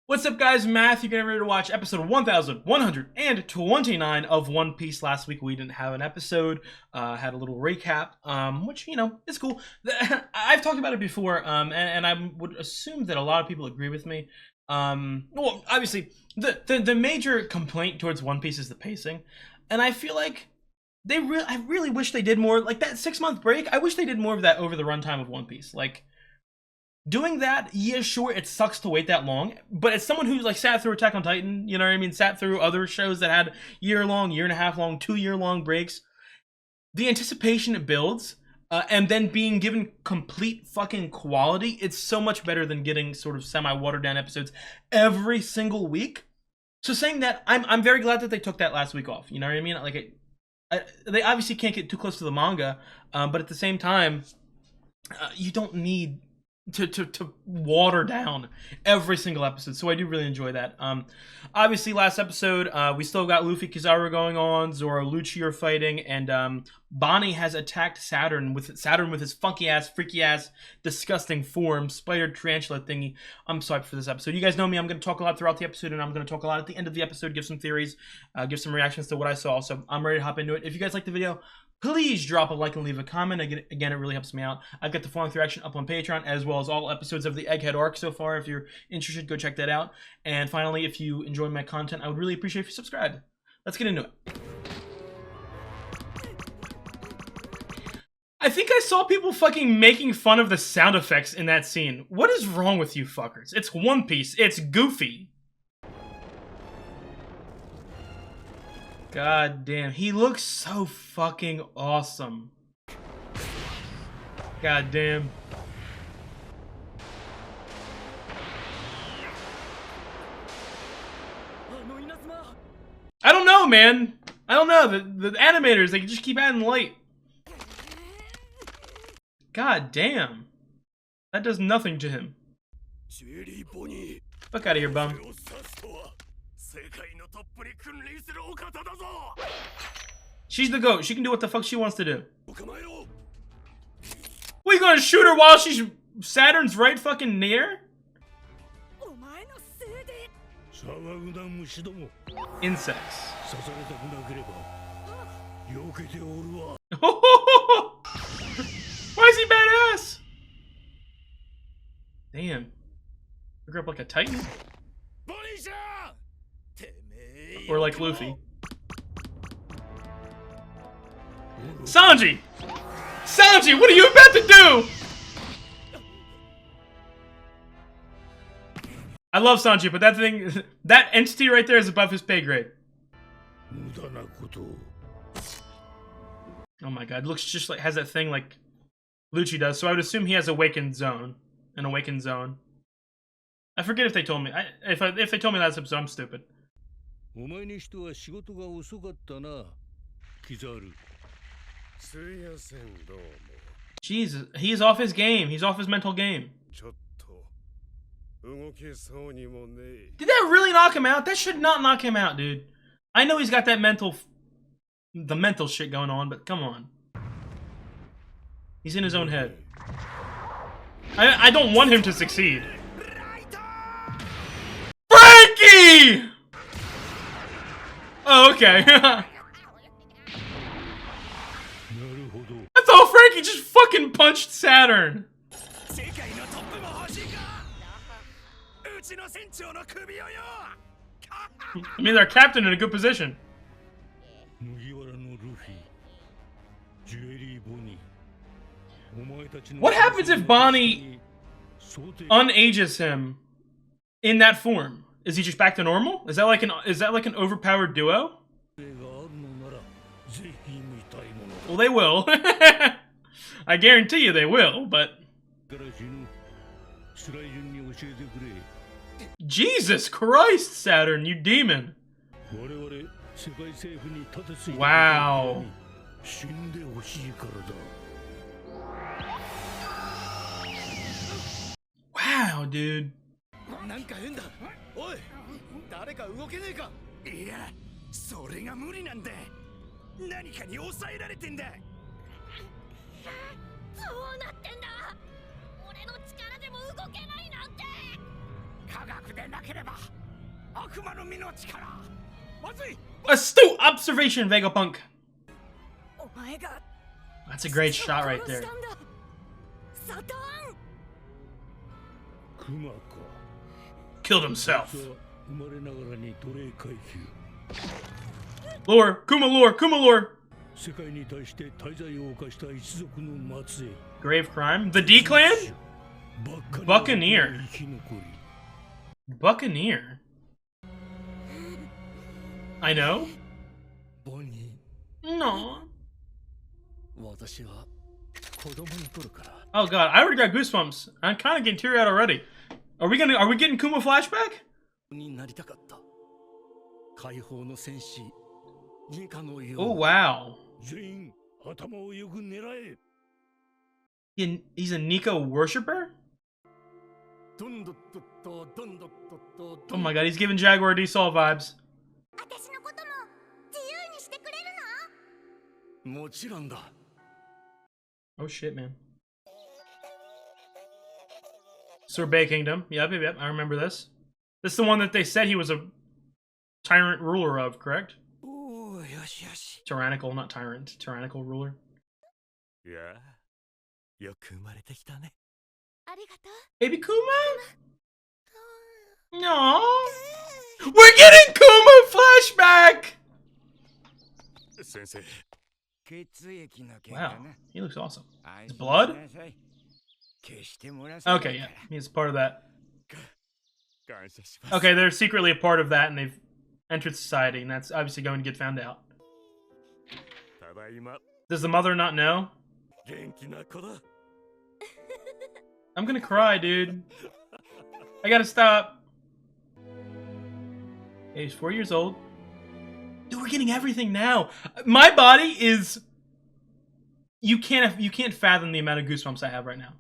What's up, guys? Matthew, getting ready to watch episode 1129 of One Piece. Last week we didn't have an episode, had a little recap, which, is cool. I've talked about it before, and I would assume that a lot of people agree with me. Well, obviously, the major complaint towards One Piece is the pacing, and I feel like I really wish they did more, like that 6-month break. I wish they did more of that over the runtime of One Piece, like. Doing that, yeah, sure, it sucks to wait that long, but as someone who's like sat through Attack on Titan, you know what I mean, sat through other shows that had year-long, year-and-a-half-long, 2-year-long breaks, the anticipation it builds, and then being given complete fucking quality, it's so much better than getting sort of semi-watered-down episodes every single week. So saying that, I'm very glad that they took that last week off, you know what I mean? Like, they obviously can't get too close to the manga, but at the same time, you don't need to water down every single episode, so I do really enjoy that. Obviously, last episode, we still got Luffy Kizaru going on, Zoro Lucci are fighting, and Bonnie has attacked Saturn with his funky ass, freaky ass, disgusting form, spider tarantula thingy. I'm psyched for this episode. You guys know me, I'm going to talk a lot throughout the episode, and I'm going to talk a lot at the end of the episode, give some theories, give some reactions to what I saw, so I'm ready to hop into it. If you guys like the video, please drop a like and leave a comment. Again, it really helps me out. I've got the full-length reaction up on Patreon, as well as all episodes of the Egghead arc so far. If you're interested, go check that out. And finally, if you enjoy my content, I would really appreciate if you subscribe. Let's get into it. I think I saw people fucking making fun of the sound effects in that scene. What is wrong with you fuckers? It's One Piece. It's goofy. God damn, he looks so fucking awesome. God damn. I don't know, man. I don't know. The animators, they just keep adding light. God damn. That does nothing to him. Fuck out of here, bum. She's the GOAT. She can do what the fuck she wants to do. What, you gonna shoot her while she's Saturn's right fucking near? Insects. Why is he badass? Damn. I grew up like a Titan. Or like Luffy. Sanji! Sanji, what are you about to do? I love Sanji, but that entity right there is above his pay grade. Oh my god, looks just like, has that thing like Lucci does, so I would assume he has Awakened Zone. An Awakened Zone. I forget if they told me. If they told me last episode, I'm stupid. Jesus, he's off his game. He's off his mental game. Did that really knock him out? That should not knock him out, dude. I know he's got that mental shit going on, but come on. He's in his own head. I don't want him to succeed. Frankie! Oh, okay. I thought Frankie just fucking punched Saturn. I mean, they're captain in a good position. What happens if Bonnie unages him in that form? Is he just back to normal? Is that like an overpowered duo? Well, they will. I guarantee you they will, but Jesus Christ, Saturn, you demon. Wow. Wow, dude. Astute observation, Vegapunk. That's a great shot right there. Killed himself. Lore, Kuma lore, Kuma lore. Grave crime. The D clan? Buccaneer. Buccaneer. I know. No. Oh god, I already got goosebumps. I'm kind of getting teary eyed already. Are we getting Kuma flashback? Oh wow. He's a Nico worshipper? Oh my god, he's giving Jaguar D Soul vibes. Oh shit, man. Sorbet Kingdom. Yep, I remember this. This is the one that they said he was a tyrant ruler of, correct? Tyrannical, not tyrant. Tyrannical ruler. Baby Kuma? No. We're getting Kuma flashback! Wow, he looks awesome. His blood? Okay, yeah, he's part of that. Okay, they're secretly a part of that, and they've entered society, and that's obviously going to get found out. Does the mother not know? I'm gonna cry, dude. I gotta stop. Yeah, he's 4 years old. Dude, we're getting everything now. My body is... You can't fathom the amount of goosebumps I have right now.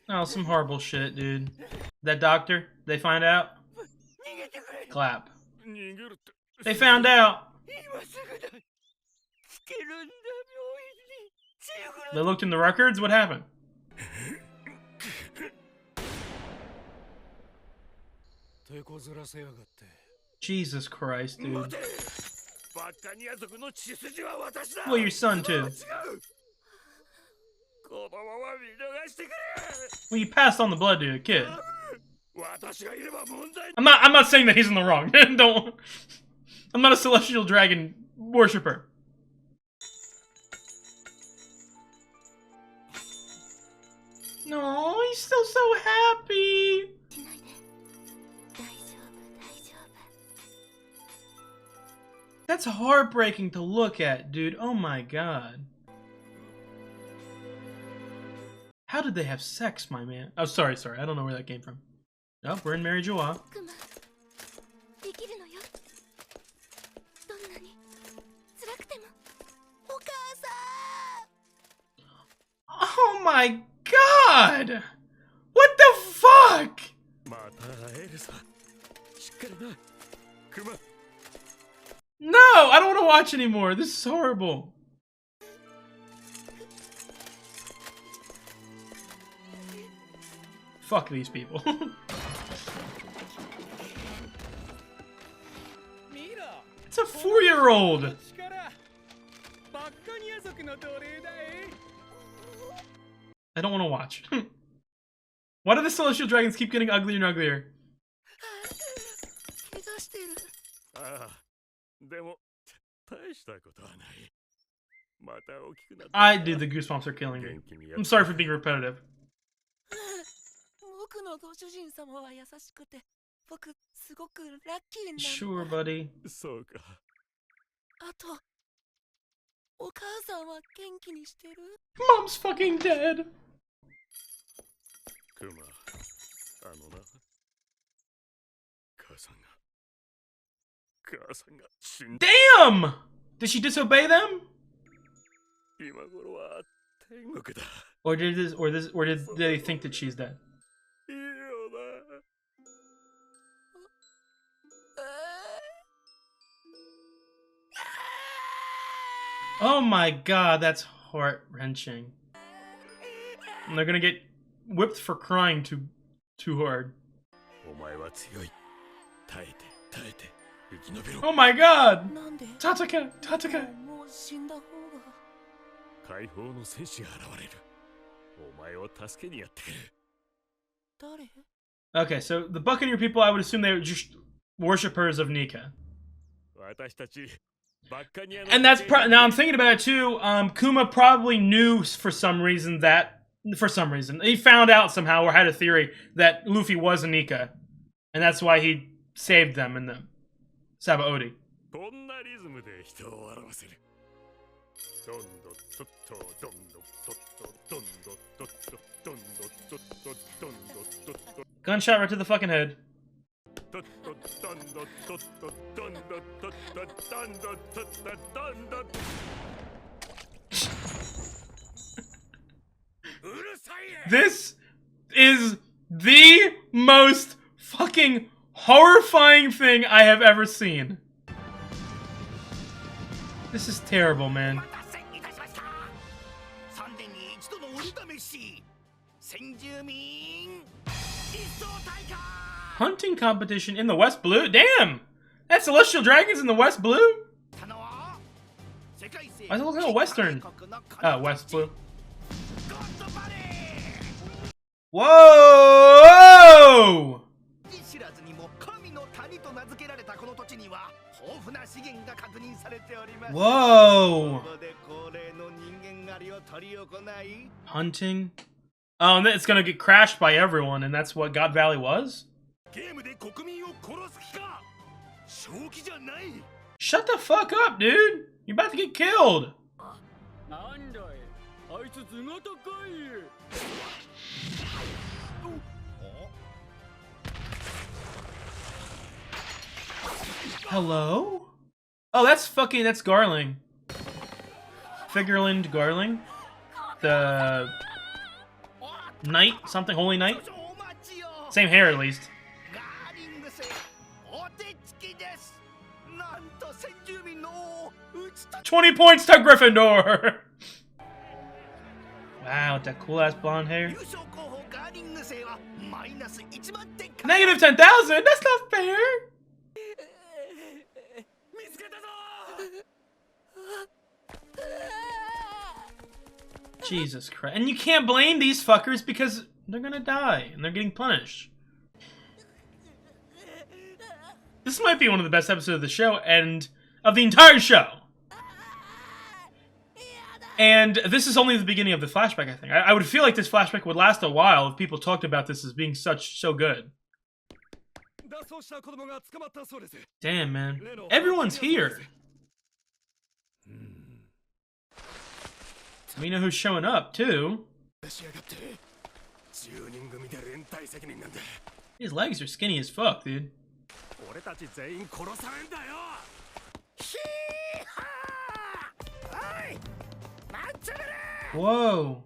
Oh, some horrible shit, dude. That doctor, they find out? Clap. They found out. They looked in the records? What happened? Jesus Christ, dude. Well, your son, too. Well, you passed on the blood to a kid. I'm not saying that he's in the wrong. Don't. I'm not a celestial dragon worshipper. No, he's still so happy. That's heartbreaking to look at, dude. Oh my god. How did they have sex, my man? Oh, sorry. I don't know where that came from. Oh, we're in Mary Joa. Oh my god! What the fuck? No, I don't want to watch anymore. This is horrible. Fuck these people. It's a 4-year-old. I don't want to watch. Why do the celestial dragons keep getting uglier and uglier? Dude, the goosebumps are killing me. I'm sorry for being repetitive. Sure, buddy. Mom's fucking dead. Damn! Did she disobey them? Or did they think that she's dead? Oh my god, that's heart-wrenching. And they're gonna get whipped for crying too hard. Oh my god! Tataka! Tataka! Okay, so the Buccaneer people, I would assume they were just worshippers of Nika. And that's now I'm thinking about it too. Kuma probably knew for some reason he found out somehow or had a theory that Luffy was a Nika, and that's why he saved them in the Sabaody. Gunshot right to the fucking head. This is the most fucking horrifying thing I have ever seen. This is terrible, man. Hunting competition in the West Blue? Damn! That's Celestial Dragons in the West Blue? Why does it look like a Western? West Blue. Whoa! Whoa! Hunting? Oh, and it's gonna get crashed by everyone, and that's what God Valley was? Shut the fuck up, dude! You're about to get killed! Hello? Oh, that's Garling. Figureland Garling. The Knight, something, Holy Knight? Same hair, at least. 20 points to Gryffindor! Wow, with that cool-ass blonde hair. Negative 10,000? That's not fair! Jesus Christ. And you can't blame these fuckers because they're gonna die and they're getting punished. This might be one of the best episodes of the show and of the entire show. And this is only the beginning of the flashback, I think. I would feel like this flashback would last a while if people talked about this as being so good. Damn, man. Everyone's here. We know who's showing up, too. His legs are skinny as fuck, dude. Whoa.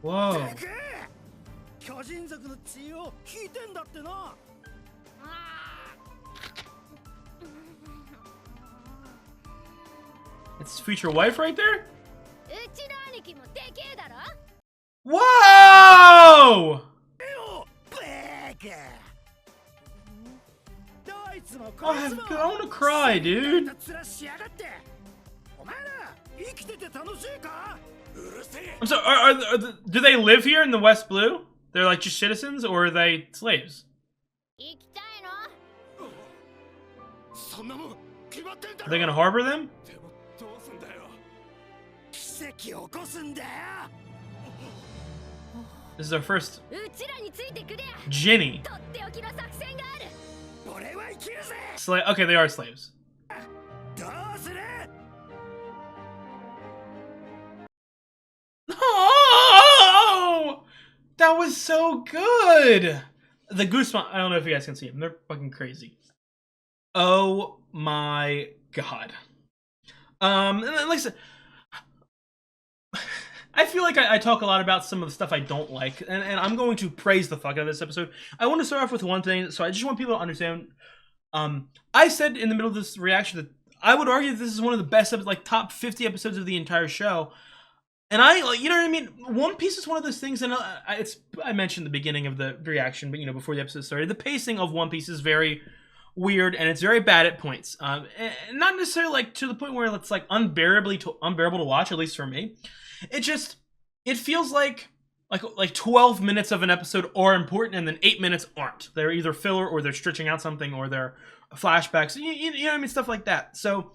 Whoa. It's his future wife right there? Whoa! I want to cry, dude. I'm sorry, do they live here in the West Blue? They're like just citizens, or are they slaves? Are they gonna harbor them? This is our first Ginny. Okay, they are slaves. Oh, that was so good. The goosebumps. I don't know if you guys can see them. They're fucking crazy. Oh my god. And like I said, I feel like I talk a lot about some of the stuff I don't like, and I'm going to praise the fuck out of this episode. I want to start off with one thing, so I just want people to understand. I said in the middle of this reaction that I would argue that this is one of the best, like, top 50 episodes of the entire show. And I, like, you know what I mean? One Piece is one of those things, and I mentioned the beginning of the reaction, but, you know, before the episode started, the pacing of One Piece is very weird, and it's very bad at points. And not necessarily, like, to the point where it's, like, unbearable to watch, at least for me. It feels like 12 minutes of an episode are important, and then 8 minutes aren't. They're either filler, or they're stretching out something, or they're flashbacks. You know what I mean? Stuff like that. So,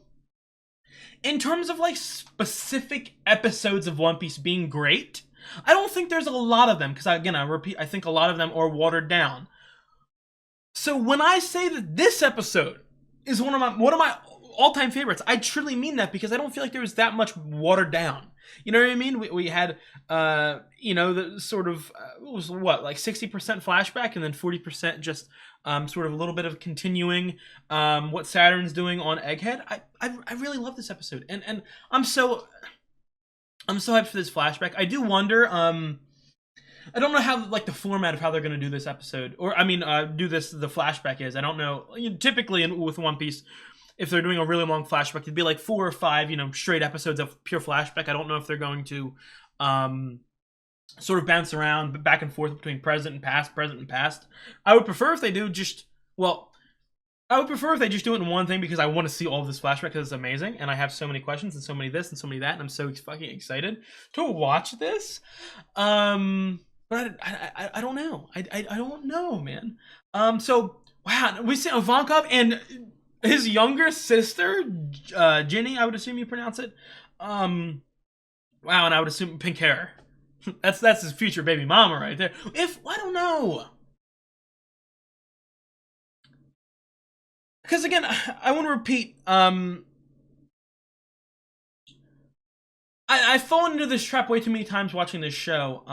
in terms of, like, specific episodes of One Piece being great, I don't think there's a lot of them, because, again, I repeat, I think a lot of them are watered down. So when I say that this episode is one of my all-time favorites, I truly mean that, because I don't feel like there was that much watered down. You know what I mean? We had, you know, the sort of, it was what, like 60% flashback, and then 40% just sort of a little bit of continuing what Saturn's doing on Egghead. I really love this episode, and I'm so hyped for this flashback. I do wonder, I don't know how, like, the format of how they're going to do this episode, or I mean, the flashback is. I don't know. Typically with One Piece, if they're doing a really long flashback, it'd be like 4 or 5, you know, straight episodes of pure flashback. I don't know if they're going to sort of bounce around back and forth between present and past. I would prefer if they do I would prefer if they just do it in one thing, because I want to see all of this flashback, because it's amazing, and I have so many questions, and so many this, and so many that, and I'm so fucking excited to watch this. But I don't know. I don't know, man. So, wow, we see Ivankov and his younger sister, Ginny, I would assume you pronounce it. Wow, and I would assume pink hair. That's his future baby mama right there. I don't know. Because, again, I want to repeat, I've fallen into this trap way too many times watching this show.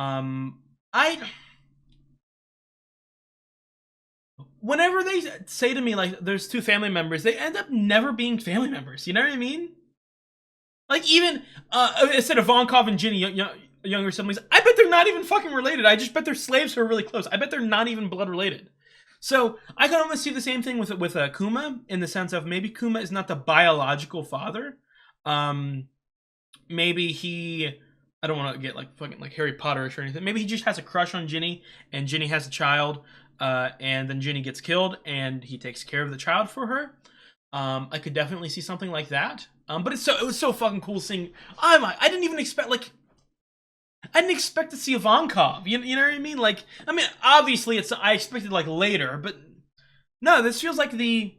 Whenever they say to me, like, there's 2 family members, they end up never being family members. You know what I mean? Like, even, instead of Ivankov and Ginny, younger siblings, I bet they're not even fucking related. I just bet they're slaves who are really close. I bet they're not even blood related. So, I can almost see the same thing with Kuma, in the sense of maybe Kuma is not the biological father. Maybe he, I don't want to get, like, fucking, like, Harry Potter-ish or anything. Maybe he just has a crush on Ginny, and Ginny has a child, and then Ginny gets killed, and he takes care of the child for her. I could definitely see something like that. But it was so fucking cool seeing. I didn't even expect, like, I didn't expect to see Ivankov. You know what I mean? Like, I mean, obviously I expected, like, later, but no, this feels like I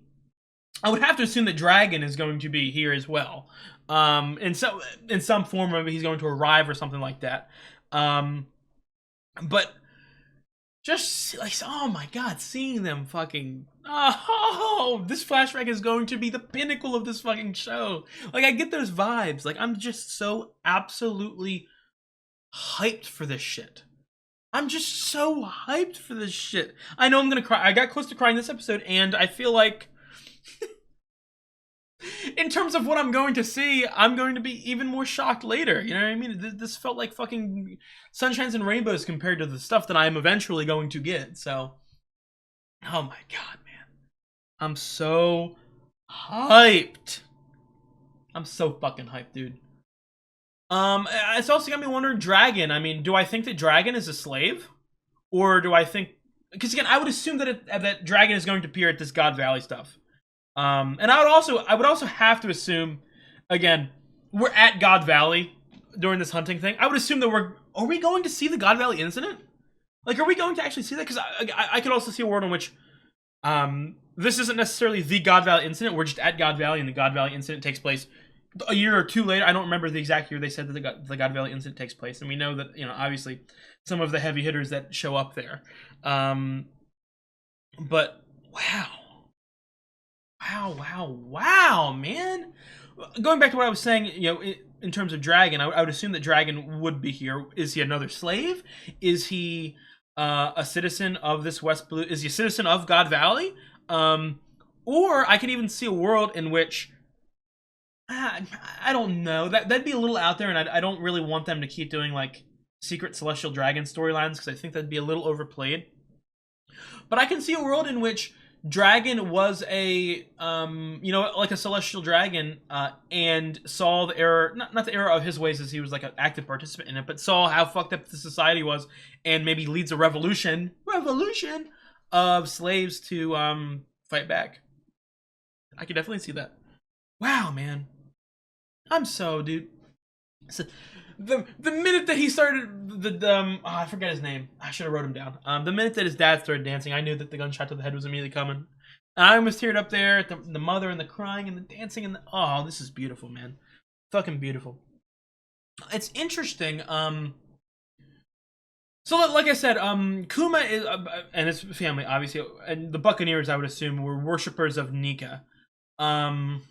would have to assume that Dragon is going to be here as well. In some form, maybe he's going to arrive or something like that. But just, like, oh my god, seeing them fucking, this flashback is going to be the pinnacle of this fucking show. Like, I get those vibes. Like, I'm just so absolutely hyped for this shit. I'm just so hyped for this shit. I know I'm gonna cry. I got close to crying this episode, and I feel like in terms of what I'm going to see, I'm going to be even more shocked later. You know what I mean? This felt like fucking sunshines and rainbows compared to the stuff that I am eventually going to get. So, oh my god, man. I'm so hyped. I'm so fucking hyped, dude. It's also got me wondering, Dragon. I mean, do I think that Dragon is a slave? Or do I think... Because, again, I would assume that Dragon is going to appear at this God Valley stuff. And I would also have to assume, again, we're at God Valley during this hunting thing. I would assume that are we going to see the God Valley incident? Like, are we going to actually see that? Because I could also see a world in which, this isn't necessarily the God Valley incident. We're just at God Valley, and the God Valley incident takes place a year or 2 later. I don't remember the exact year they said that the God Valley incident takes place. And we know that, you know, obviously, some of the heavy hitters that show up there. But, wow. Wow, man. Going back to what I was saying, you know, in terms of Dragon, I would assume that Dragon would be here. Is he another slave? Is he a citizen of this West Blue? Is he a citizen of God Valley? Or I could even see a world in which, I don't know. That'd be a little out there, and I don't really want them to keep doing, like, secret celestial dragon storylines, because I think that'd be a little overplayed. But I can see a world in which Dragon was a you know, like a celestial dragon, and saw the error, not the error of his ways, as he was like an active participant in it, but saw how fucked up the society was, and maybe leads a revolution of slaves to fight back. I could definitely see that. Wow, man. I'm so, dude. So, the minute that he started I forget his name. I should have wrote him down. The minute that his dad started dancing, I knew that the gunshot to the head was immediately coming. I almost teared up there at the mother and the crying and the dancing and oh, this is beautiful, man. Fucking beautiful. It's interesting. So like I said, Kuma is and his family, obviously, and the Buccaneers, I would assume, were worshippers of Nika. Um,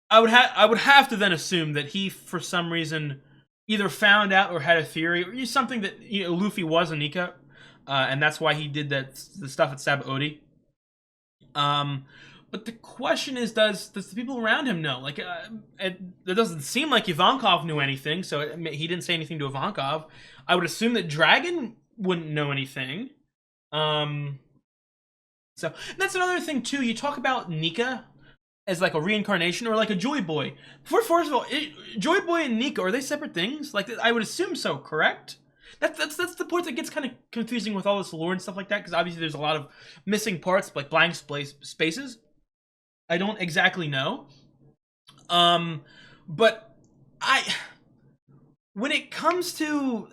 I would have to then assume that he, for some reason, either found out or had a theory or something that, you know, Luffy was a Nika, and that's why he did the stuff at Sabaody. But the question is, does the people around him know? Like, it doesn't seem like Ivankov knew anything, so he didn't say anything to Ivankov. I would assume that Dragon wouldn't know anything. So that's another thing too. You talk about Nika as like a reincarnation or like a Joy Boy. First of all, Joy Boy and Nika, are they separate things? Like, I would assume so, correct? That's the part that gets kind of confusing with all this lore and stuff like that, because obviously there's a lot of missing parts, like blank spaces. I don't exactly know. But when it comes to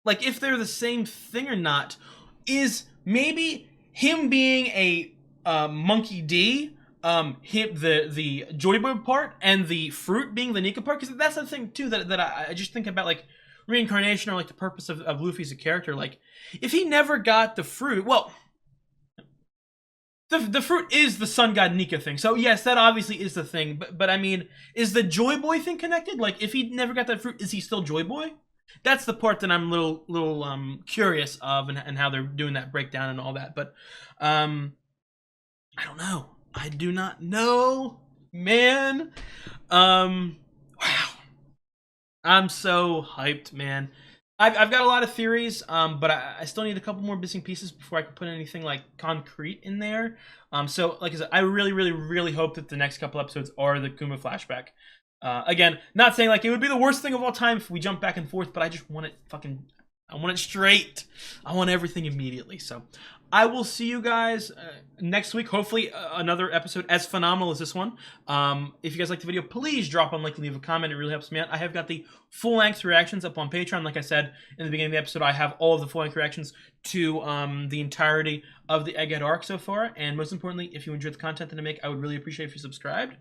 like if they're the same thing or not, is maybe him being a Monkey D, the Joy Boy part, and the fruit being the Nika part, because that's the thing too that I just think about, like reincarnation or like the purpose of Luffy as a character. Like, if he never got the fruit, well, the fruit is the sun god Nika thing. So yes, that obviously is the thing. But I mean, is the Joy Boy thing connected? Like, if he never got that fruit, is he still Joy Boy? That's the part that I'm little curious of, and how they're doing that breakdown and all that. But I don't know. I do not know, man. Wow. I'm so hyped, man. I've got a lot of theories, but I still need a couple more missing pieces before I can put anything like concrete in there. So like I said, I really hope that the next couple episodes are the Kuma flashback. Again, not saying like it would be the worst thing of all time if we jump back and forth, but I just want it I want it straight. I want everything immediately. So I will see you guys next week. Hopefully another episode as phenomenal as this one. If you guys like the video, please drop a like and leave a comment. It really helps me out. I have got the full-length reactions up on Patreon. Like I said in the beginning of the episode, I have all of the full-length reactions to the entirety of the Egghead arc so far. And most importantly, if you enjoyed the content that I make, I would really appreciate if you subscribed.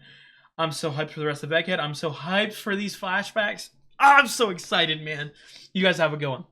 I'm so hyped for the rest of Egghead. I'm so hyped for these flashbacks. I'm so excited, man. You guys have a good one.